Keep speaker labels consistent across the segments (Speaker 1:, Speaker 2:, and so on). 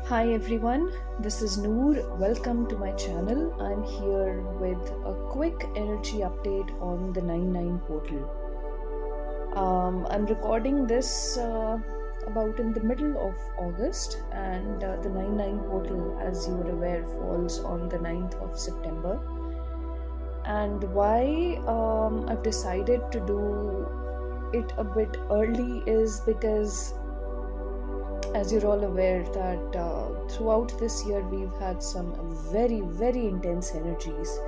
Speaker 1: Hi everyone, this is Noor. Welcome to my channel. I'm here with a quick energy update on the 99 portal. I'm recording this about in the middle of August, and the 99 portal, as you are aware, falls on the 9th of September. And why I've decided to do it a bit early is because, as you're all aware, that throughout this year we've had some very, very intense energies,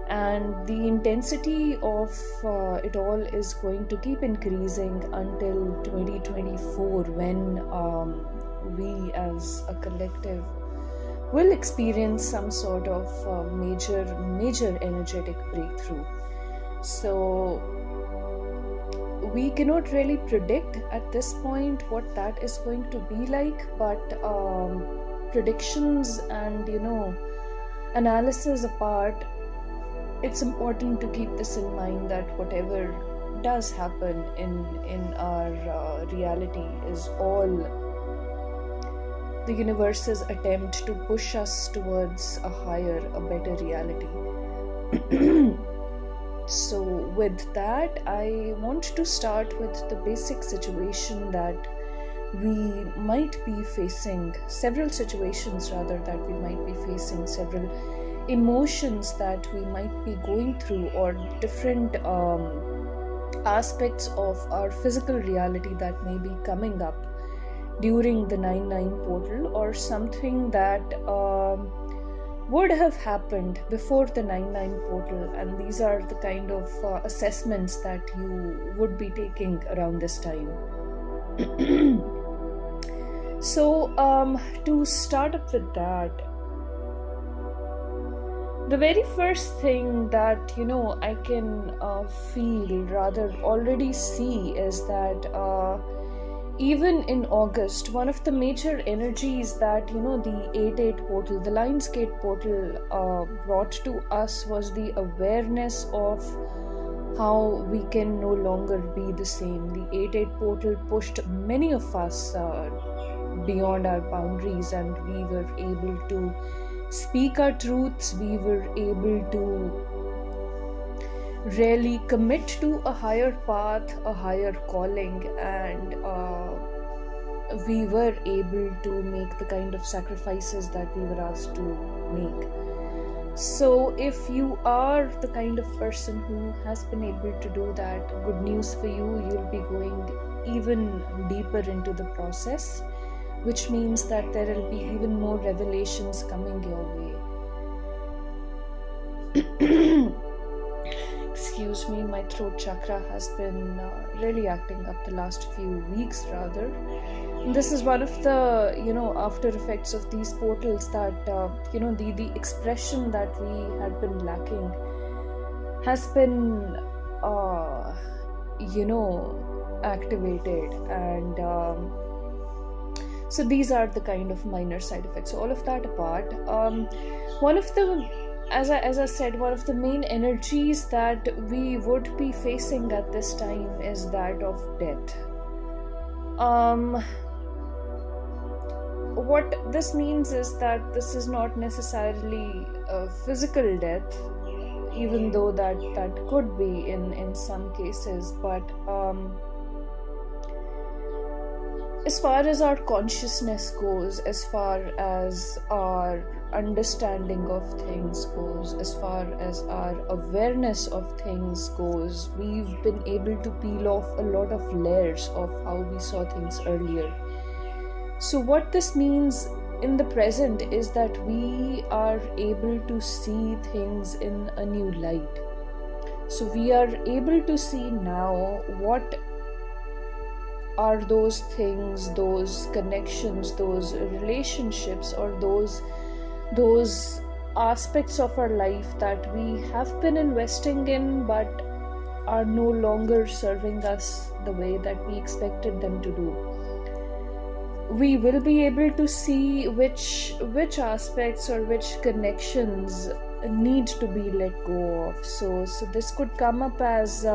Speaker 1: and the intensity of it all is going to keep increasing until 2024, when we as a collective will experience some sort of major energetic breakthrough. So we cannot really predict at this point what that is going to be like, but predictions and analysis apart, it's important to keep this in mind, that whatever does happen in our reality is all the universe's attempt to push us towards a better reality. So with that, I want to start with the basic situation that we might be facing, several situations rather, that we might be facing, several emotions that we might be going through, or different aspects of our physical reality that may be coming up during the 99 portal, or something that would have happened before the 99 portal, and these are the kind of assessments that you would be taking around this time. So to start up with that, the very first thing that I can feel, rather already see, is that even in August, one of the major energies that the 8-8 portal, the Lionsgate portal, brought to us was the awareness of how we can no longer be the same. The 8-8 portal pushed many of us beyond our boundaries, and we were able to speak our truths. We were able to really commit to a higher path, a higher calling, and we were able to make the kind of sacrifices that we were asked to make. So if you are the kind of person who has been able to do that, good news for you, you'll be going even deeper into the process, which means that there will be even more revelations coming your way. Excuse me, my throat chakra has been really acting up the last few weeks, rather. This is one of the after effects of these portals, that the expression that we had been lacking has been activated, and so these are the kind of minor side effects. So all of that apart, one of the, as I said, one of the main energies that we would be facing at this time is that of death. What this means is that this is not necessarily a physical death, even though that could be in some cases, but as far as our consciousness goes, as far as our understanding of things goes, as far as our awareness of things goes, we've been able to peel off a lot of layers of how we saw things earlier. So what this means in the present is that we are able to see things in a new light. So we are able to see now what are those things, those connections, those relationships, or those aspects of our life that we have been investing in but are no longer serving us the way that we expected them to do. We will be able to see which aspects or which connections need to be let go of. So this could come up as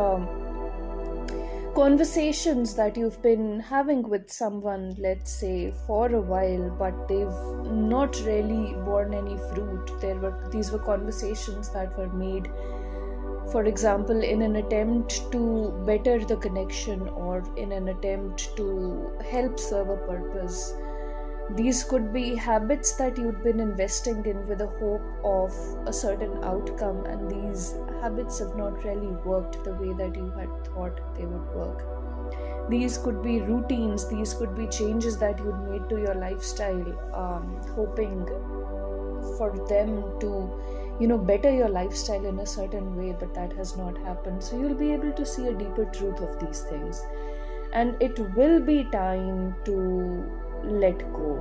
Speaker 1: conversations that you've been having with someone, let's say, for a while, but they've not really borne any fruit. These were conversations that were made, for example, in an attempt to better the connection or in an attempt to help serve a purpose. These could be habits that you'd been investing in with the hope of a certain outcome, and these habits have not really worked the way that you had thought they would work. These could be routines, these could be changes that you'd made to your lifestyle, hoping for them to, better your lifestyle in a certain way, but that has not happened. So you'll be able to see a deeper truth of these things, and it will be time to let go.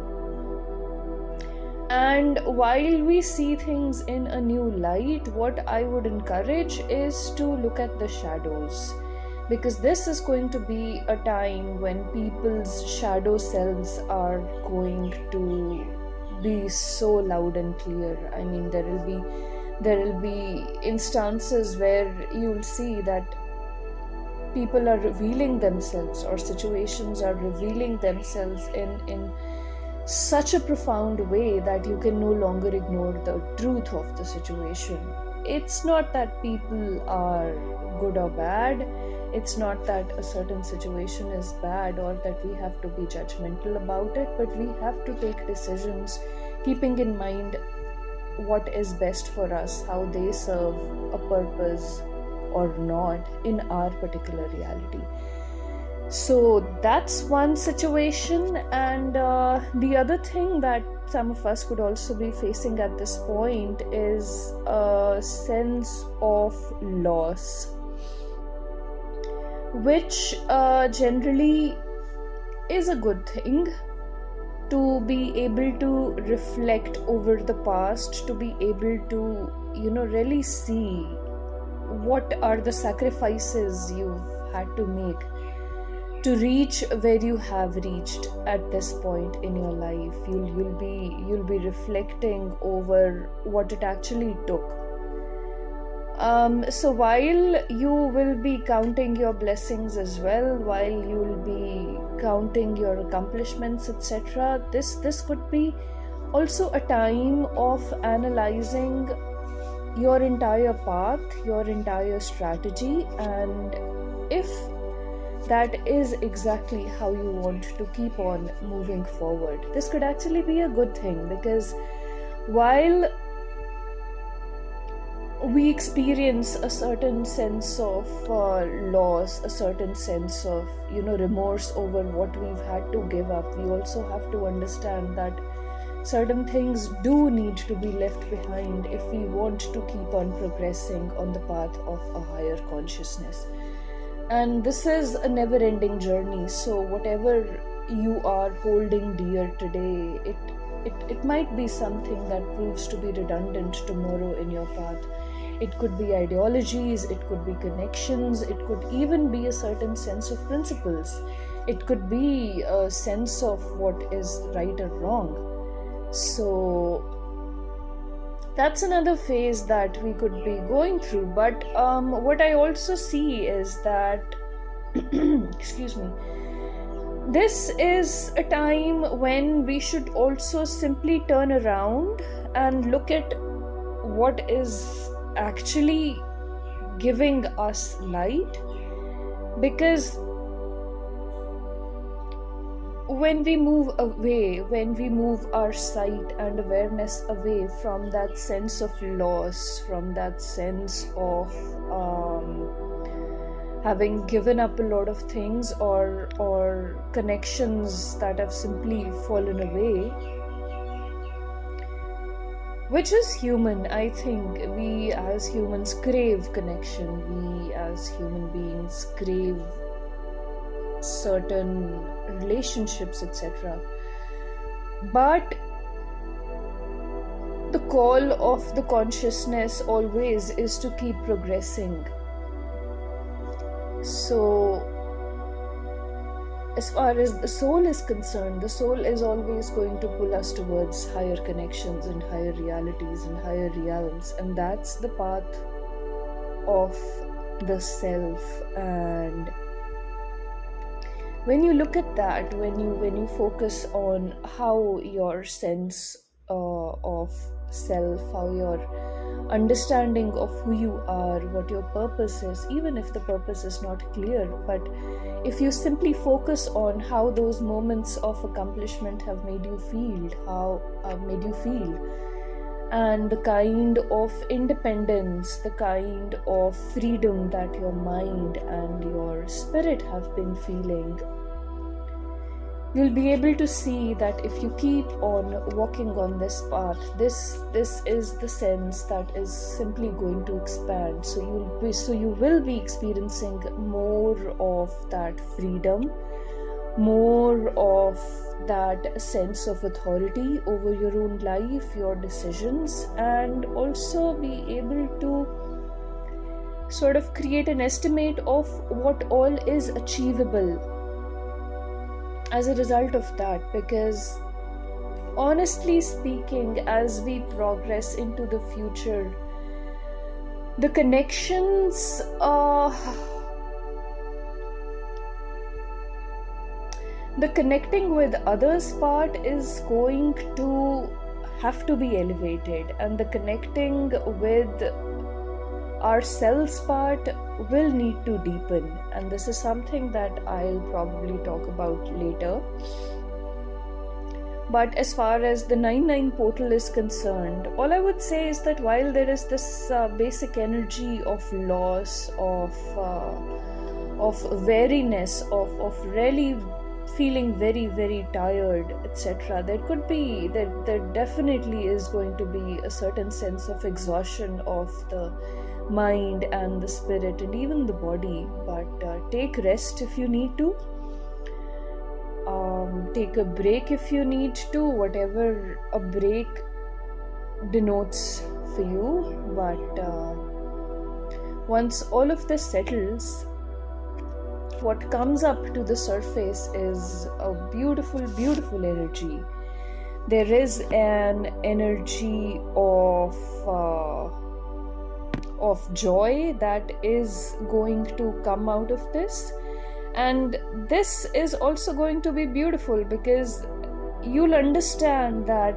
Speaker 1: And while we see things in a new light, what I would encourage is to look at the shadows, because this is going to be a time when people's shadow selves are going to be so loud and clear. I mean, there will be instances where you'll see that people are revealing themselves, or situations are revealing themselves in such a profound way that you can no longer ignore the truth of the situation. It's not that people are good or bad. It's not that a certain situation is bad or that we have to be judgmental about it, but we have to take decisions keeping in mind what is best for us, how they serve a purpose or not in our particular reality. So that's one situation. And the other thing that some of us could also be facing at this point is a sense of loss, which generally is a good thing, to be able to reflect over the past, to be able to, really see what are the sacrifices you've had to make to reach where you have reached at this point in your life. You'll be reflecting over what it actually took. So while you will be counting your blessings as well, while you will be counting your accomplishments, etc., this could be also a time of analyzing your entire path, your entire strategy, and if that is exactly how you want to keep on moving forward. This could actually be a good thing, because while we experience a certain sense of loss, a certain sense of remorse over what we've had to give up, we also have to understand that certain things do need to be left behind if we want to keep on progressing on the path of a higher consciousness. And this is a never-ending journey. So whatever you are holding dear today, it might be something that proves to be redundant tomorrow in your path. It could be ideologies, it could be connections, it could even be a certain sense of principles. It could be a sense of what is right or wrong. So that's another phase that we could be going through. But what I also see is that excuse me, this is a time when we should also simply turn around and look at what is actually giving us light, because when we move away, when we move our sight and awareness away from that sense of loss, from that sense of having given up a lot of things or connections that have simply fallen away, which is human. I think we as humans crave connection. We as human beings crave certain relationships, etc. But the call of the consciousness always is to keep progressing. So as far as the soul is concerned, the soul is always going to pull us towards higher connections and higher realities and higher realms, and that's the path of the self. And when you look at that, when you focus on how your sense of self, how your understanding of who you are, what your purpose is, even if the purpose is not clear, but if you simply focus on how those moments of accomplishment have made you feel, how made you feel, and the kind of independence, the kind of freedom that your mind and your spirit have been feeling, you'll be able to see that if you keep on walking on this path, this is the sense that is simply going to expand. So you will be experiencing more of that freedom, more of that sense of authority over your own life, your decisions, and also be able to sort of create an estimate of what all is achievable as a result of that. Because honestly speaking, as we progress into the future, the connections the connecting with others part is going to have to be elevated, and the connecting with ourselves part will need to deepen, and this is something that I'll probably talk about later. But as far as the 9-9 portal is concerned, all I would say is that while there is this basic energy of loss, of weariness, of really feeling very, very tired, etc., there definitely is going to be a certain sense of exhaustion of the mind and the spirit and even the body. But take rest if you need to, take a break if you need to, whatever a break denotes for you. But once all of this settles, what comes up to the surface is a beautiful, beautiful energy. There is an energy of joy that is going to come out of this, and this is also going to be beautiful because you'll understand that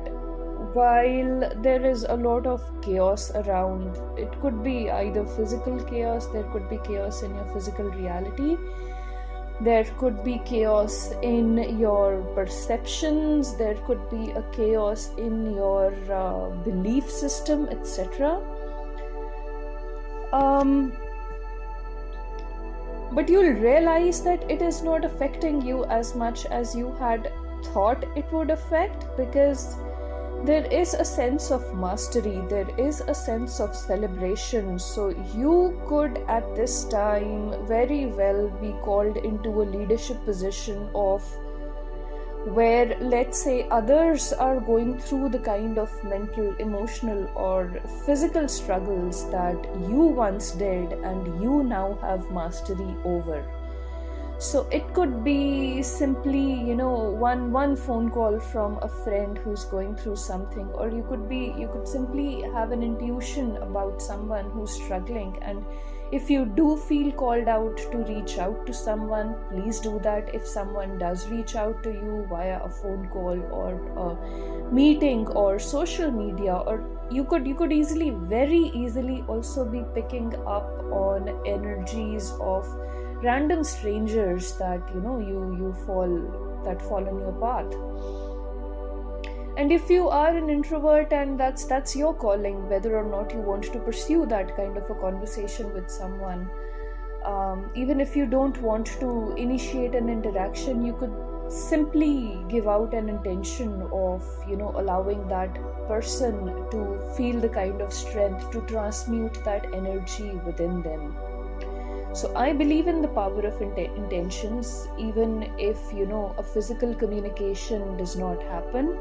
Speaker 1: while there is a lot of chaos around, it could be either physical chaos, there could be chaos in your physical reality, there could be chaos in your perceptions, there could be a chaos in your belief system, etc. But you'll realize that it is not affecting you as much as you had thought it would affect, because there is a sense of mastery, there is a sense of celebration. So you could at this time very well be called into a leadership position of where, let's say, others are going through the kind of mental, emotional or physical struggles that you once did and you now have mastery over. So it could be simply, one phone call from a friend who's going through something, or you could simply have an intuition about someone who's struggling. And if you do feel called out to reach out to someone, please do that. If someone does reach out to you via a phone call or a meeting or social media, or you could very easily also be picking up on energies of random strangers that you fall on your path. And if you are an introvert and that's your calling, whether or not you want to pursue that kind of a conversation with someone, even if you don't want to initiate an interaction, you could simply give out an intention of allowing that person to feel the kind of strength to transmute that energy within them. So I believe in the power of intentions. Even if a physical communication does not happen,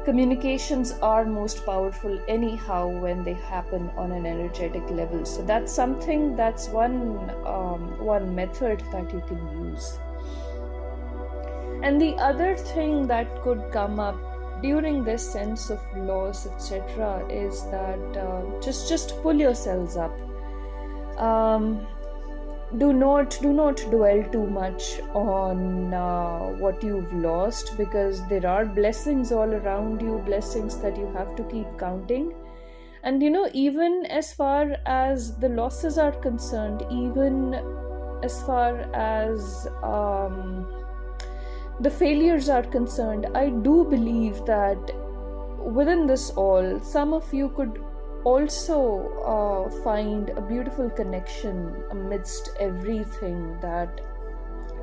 Speaker 1: communications are most powerful anyhow when they happen on an energetic level. So that's one method that you can use. And the other thing that could come up during this sense of loss, etc., is that just pull yourselves up. do not dwell too much on what you've lost, because there are blessings all around you, blessings that you have to keep counting. And even as far as the losses are concerned, even as far as the failures are concerned, I do believe that within this all, some of you could also find a beautiful connection amidst everything that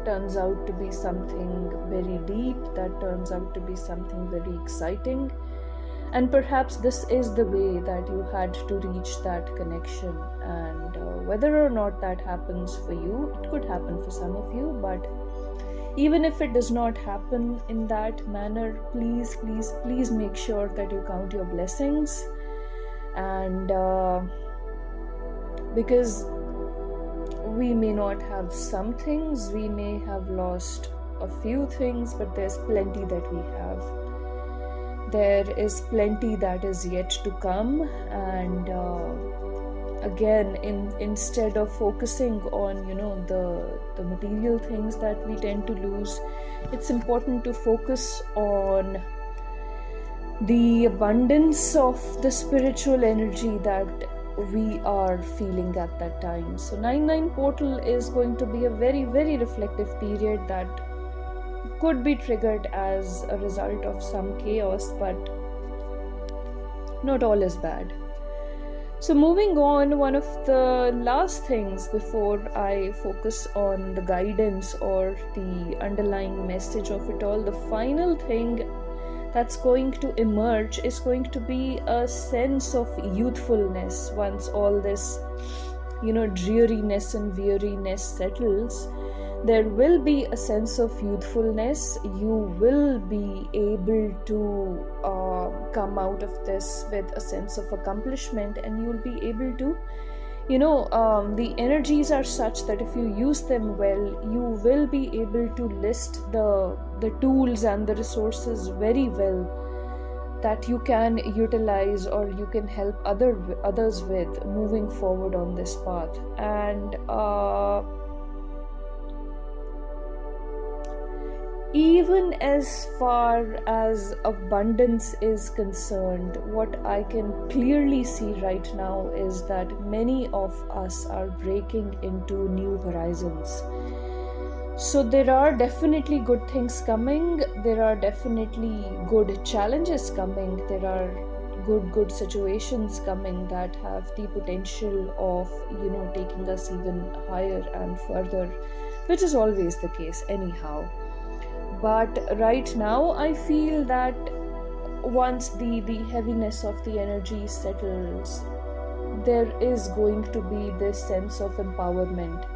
Speaker 1: turns out to be something very deep, that turns out to be something very exciting. And perhaps this is the way that you had to reach that connection. And whether or not that happens for you, it could happen for some of you, but even if it does not happen in that manner, please, please, please make sure that you count your blessings. And because we may not have some things, we may have lost a few things, but there's plenty that we have. There is plenty that is yet to come. And again, instead of focusing on the material things that we tend to lose, it's important to focus on the abundance of the spiritual energy that we are feeling at that time. So 9/9 portal is going to be a very, very reflective period that could be triggered as a result of some chaos, but not all is bad. So moving on, one of the last things before I focus on the guidance or the underlying message of it all, the final thing that's going to emerge is going to be a sense of youthfulness once all this, dreariness and weariness settles. There will be a sense of youthfulness. You will be able to come out of this with a sense of accomplishment, and you'll be able to, the energies are such that if you use them well, you will be able to list the tools and the resources very well that you can utilize or you can help others with moving forward on this path. And even as far as abundance is concerned, what I can clearly see right now is that many of us are breaking into new horizons. So there are definitely good things coming. There are definitely good challenges coming. There are good situations coming that have the potential of, taking us even higher and further, which is always the case anyhow. But right now, I feel that once the heaviness of the energy settles, there is going to be this sense of empowerment.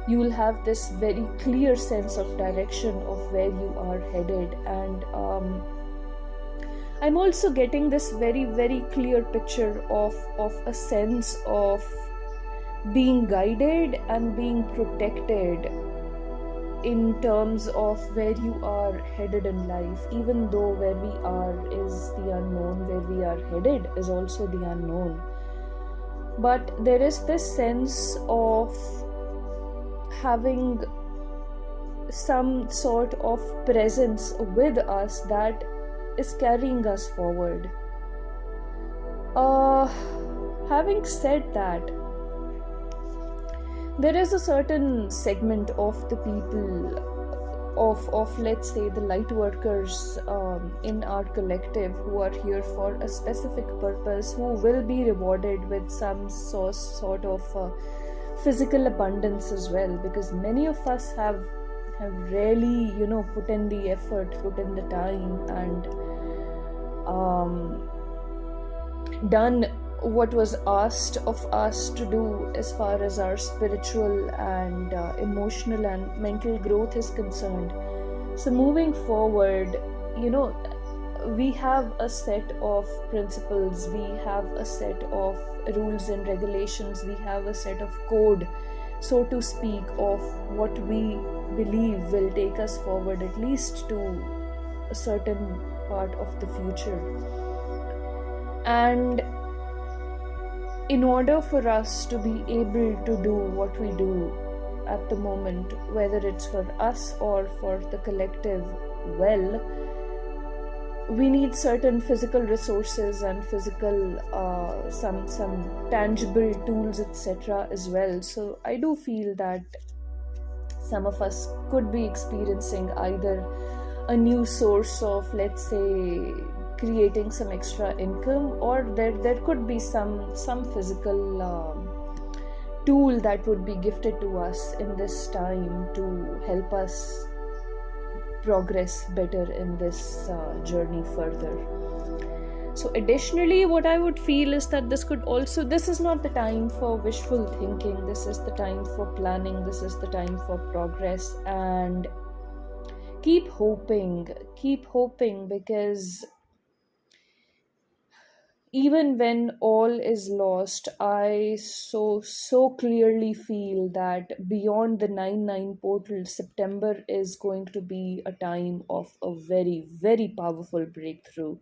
Speaker 1: You will have this very clear sense of direction of where you are headed. And I'm also getting this very, very clear picture of a sense of being guided and being protected in terms of where you are headed in life. Even though where we are is the unknown, where we are headed is also the unknown. But there is this sense of having some sort of presence with us that is carrying us forward. Having said that, there is a certain segment of the people of let's say the light workers in our collective who are here for a specific purpose, who will be rewarded with some sort of physical abundance as well, because many of us have really put in the effort, put in the time, and done what was asked of us to do as far as our spiritual and emotional and mental growth is concerned. So moving forward, we have a set of principles, we have a set of rules and regulations, we have a set of code, so to speak, of what we believe will take us forward at least to a certain part of the future. And in order for us to be able to do what we do, at the moment, whether it's for us or for the collective well, we need certain physical resources and physical some tangible tools, etc. as well. So I do feel that some of us could be experiencing either a new source of, let's say, creating some extra income, or there could be some physical tool that would be gifted to us in this time to help us progress better in this journey further. So additionally, what I would feel is that this is not the time for wishful thinking, this is the time for planning, this is the time for progress. And keep hoping, because even when all is lost, I so clearly feel that beyond the 9/9 portal, September is going to be a time of a very, very powerful breakthrough.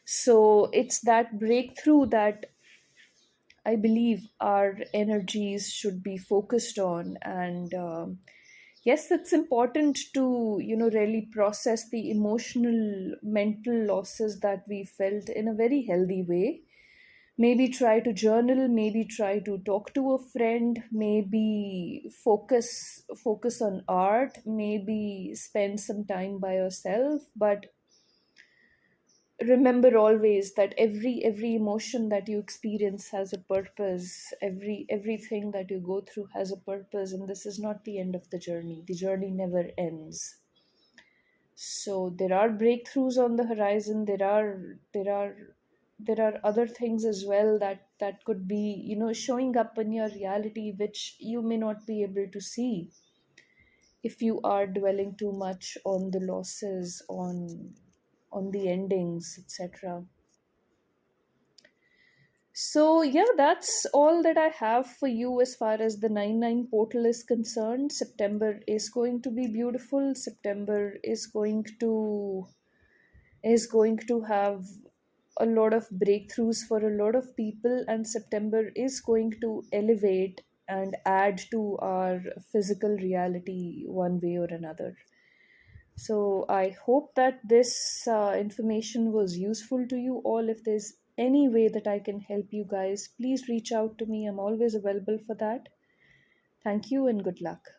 Speaker 1: So it's that breakthrough that I believe our energies should be focused on. And yes, it's important to, really process the emotional, mental losses that we felt in a very healthy way. Maybe try to journal, maybe try to talk to a friend, maybe focus on art, maybe spend some time by yourself. But remember always that every emotion that you experience has a purpose, everything that you go through has a purpose, and this is not the end of the journey never ends. So there are breakthroughs on the horizon, there are other things as well that could be, showing up in your reality, which you may not be able to see if you are dwelling too much on the losses, on the endings, etc. So, yeah, that's all that I have for you as far as the 9/9 portal is concerned. September is going to be beautiful. September is going to have a lot of breakthroughs for a lot of people, and September is going to elevate and add to our physical reality one way or another. So I hope that this information was useful to you all. If there's any way that I can help you guys, please reach out to me. I'm always available for that. Thank you and good luck.